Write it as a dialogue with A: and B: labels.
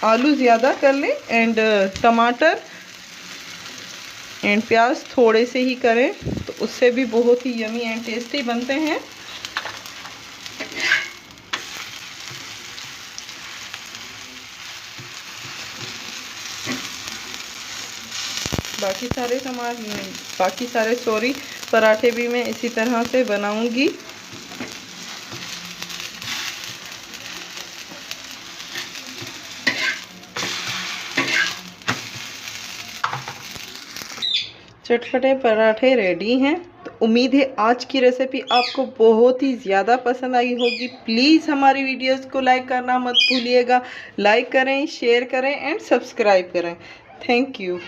A: आलू ज़्यादा कर लें एंड टमाटर एंड प्याज थोड़े से ही करें, तो उससे भी बहुत ही यमी एंड टेस्टी बनते हैं। बाकी सारे पराठे भी मैं इसी तरह से बनाऊंगी। चटपटे पराठे रेडी हैं। तो उम्मीद है आज की रेसिपी आपको बहुत ही ज़्यादा पसंद आई होगी। प्लीज़ हमारी वीडियोस को लाइक करना मत भूलिएगा। लाइक करें, शेयर करें एंड सब्सक्राइब करें। Thank you.